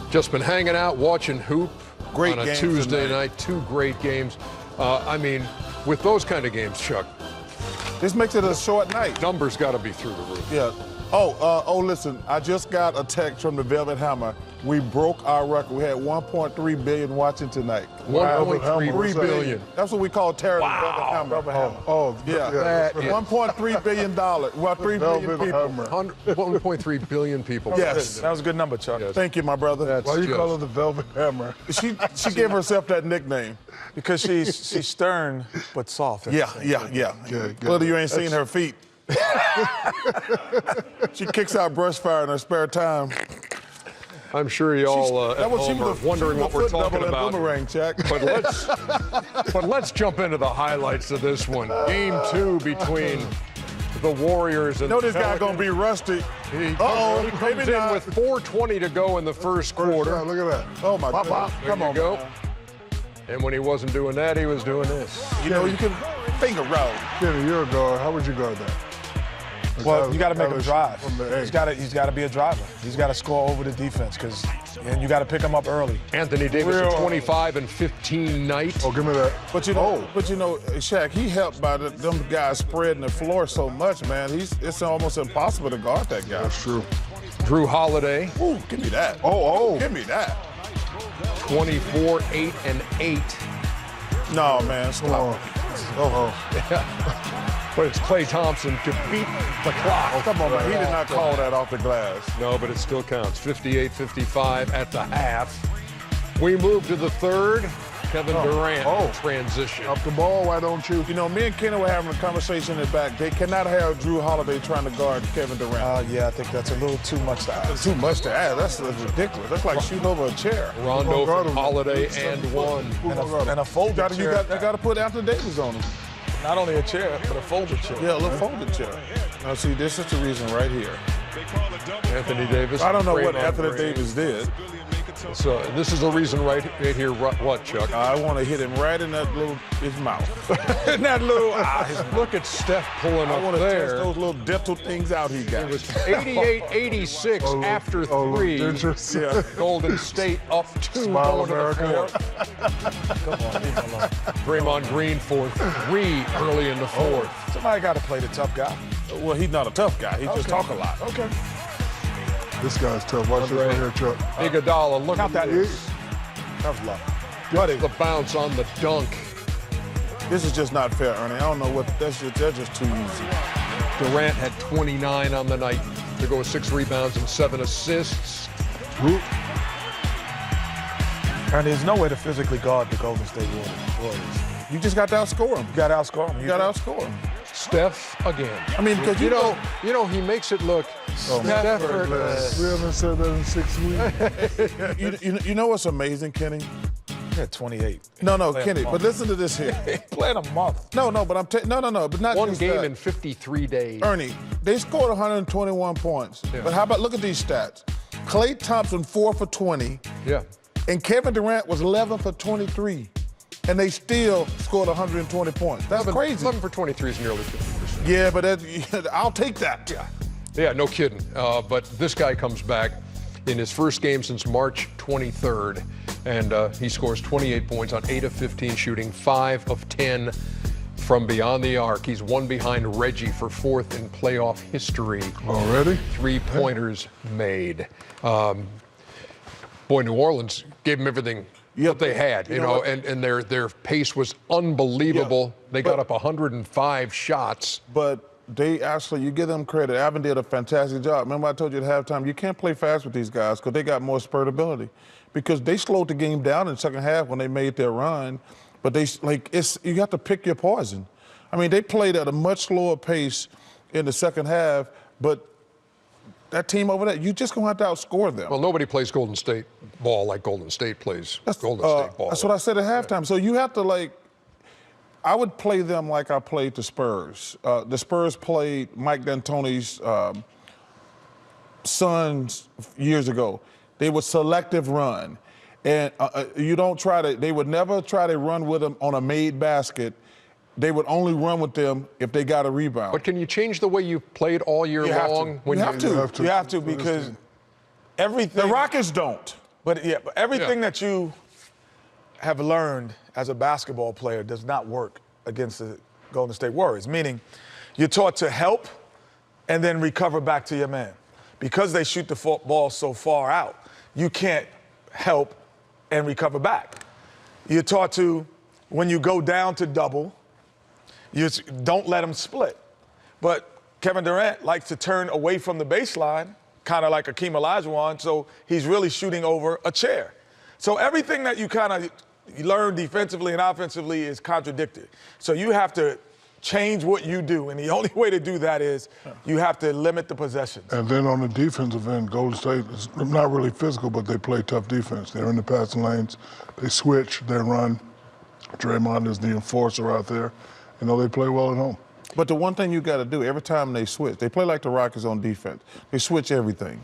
Just been hanging out, watching hoop Great on a games Tuesday tonight. night. 2 great games. I mean, with those kind of games, Chuck, This makes it a short night. numbers got to be through the roof. Yeah. Oh, listen, I just got a text from the Velvet Hammer. We broke our record. We had 1.3 billion watching tonight. 1.3 billion. That's what we call terror. Wow. Velvet Hammer. Yeah. That is- $1.3 billion. Well, 3 billion people. 1.3 billion people. Yes. That was a good number, Chuck. Yes. Thank you, my brother. That's Why you just- call her the Velvet Hammer? She gave herself that nickname. Because she's stern but soft. Yeah. Good. Whether you ain't seen her feet. She kicks out brush fire in her spare time. I'm sure you all at That was home are wondering what we're talking about. Boomerang, Jack. But let's jump into the highlights of this one. Game 2 between the Warriors and Know this guy Pelicans. gonna be rusty. He Uh-oh, comes maybe in not. with 4:20 to go in the first quarter. Look at that. Oh my Pop, God! pop. There Come you on, go. man. And when he wasn't doing that, he was doing this. You know you can finger roll. Kenny, you're a guard. How would you guard that? Well, you got to make him drive. From the He's got to be a driver. He's got to score over the defense and you got to pick him up early. Anthony Davis, a 25 and 15 night. Oh, give me that. But you know, Shaq, he helped by them guys spreading the floor so much, man. It's almost impossible to guard that guy. That's true. Drew Holiday, Ooh, give me that. Oh. Give me that. 24, 8 and 8. No, man, stop. But it's Klay Thompson to beat the clock. Come on, man. He did not call that off the glass. No, but it still counts. 58-55 at the half. We move to the third. Kevin Durant transition. Up the ball, why don't you? You know, me and Kenny were having a conversation in the back. They cannot have Drew Holiday trying to guard Kevin Durant. Yeah, I think that's a little too much to ask. Too much to add. That's ridiculous. That's like shooting over a chair. Rondo guard for him? Holiday and one. And a folded You chair. got to put Anthony Davis on him. Not only a chair, but a folded chair. Yeah, a little folded chair. Now, see, this is the reason right here. Anthony Davis. I don't know what Draymond Anthony Green. Davis did. So this is the reason right here. What, Chuck? I want to hit him right in that his mouth. In that little eye. Look at Steph pulling I up want to test there. those little dental things out he got. It was 88-86 after 3. Yeah. Golden State up 2 Smile going to the America. fourth. Come on, leave him alone. Draymond Green for 3 early in the fourth. Somebody got to play the tough guy. Well, he's not a tough guy. He just talk a lot. Okay. This guy's tough. Watch this right here, Chuck. Iguodala, look Count at that. this. Tough luck. The bounce on the dunk. This is just not fair, Ernie. I don't know what. That's just too easy. Durant had 29 on the night to go with 6 rebounds and 7 assists. And there's no way to physically guard the Golden State Warriors. You just got to outscore him. You got to outscore him. You got to outscore him. Steph again. I mean, because You know, he makes it look. Steph, We haven't said that in 6 weeks. you know what's amazing, Kenny? He had 28. No, Playing Kenny. a But month. listen to this here. Playing a month. No, but I'm no, but not one just game that. in 53 days. Ernie, they scored 121 points. Yeah. But how about look at these stats? Klay Thompson 4 for 20, Yeah. and Kevin Durant was 11 for 23, and they still scored 120 points. That's crazy. 11 for 23 is nearly 50%. Yeah, but I'll take that. Yeah, no kidding. But this guy comes back in his first game since March 23rd, and he scores 28 points on 8 of 15 shooting, 5 of 10 from beyond the arc. He's 1 behind Reggie for 4th in playoff history. Already? 3-pointers made. Boy, New Orleans gave him everything that they had, you know, and their pace was unbelievable. Yeah, they got up 105 shots. But they actually, you give them credit. Alvin did a fantastic job. Remember I told you at halftime, you can't play fast with these guys because they got more spurt ability. Because they slowed the game down in the second half when they made their run. But you have to pick your poison. I mean, they played at a much slower pace in the second half, but that team over there, you just gonna have to outscore them. Well, nobody plays Golden State ball like Golden State plays Golden State ball. That's what I said at halftime. So you have to I would play them like I played the Spurs. The Spurs played Mike D'Antoni's Suns years ago. They would selective run. And they would never try to run with them on a made basket. They would only run with them if they got a rebound. But can you change the way you played all year long? You have to because everything. The Rockets don't. But everything that you have learned as a basketball player does not work against the Golden State Warriors, meaning you're taught to help and then recover back to your man. Because they shoot the ball so far out, you can't help and recover back. You're taught to, when you go down to double, you don't let them split. But Kevin Durant likes to turn away from the baseline, kind of like Akeem Olajuwon, so he's really shooting over a chair. So everything that you kind of learn defensively and offensively is contradicted. So you have to change what you do, and the only way to do that is you have to limit the possessions. And then on the defensive end, Golden State is not really physical, but they play tough defense. They're in the passing lanes, they switch, they run. Draymond is the enforcer out there. You know, they play well at home. But the one thing you got to do every time they switch, they play like the Rockets on defense. They switch everything.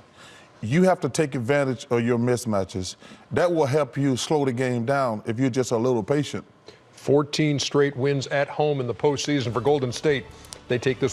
You have to take advantage of your mismatches. That will help you slow the game down if you're just a little patient. 14 straight wins at home in the postseason for Golden State. They take this one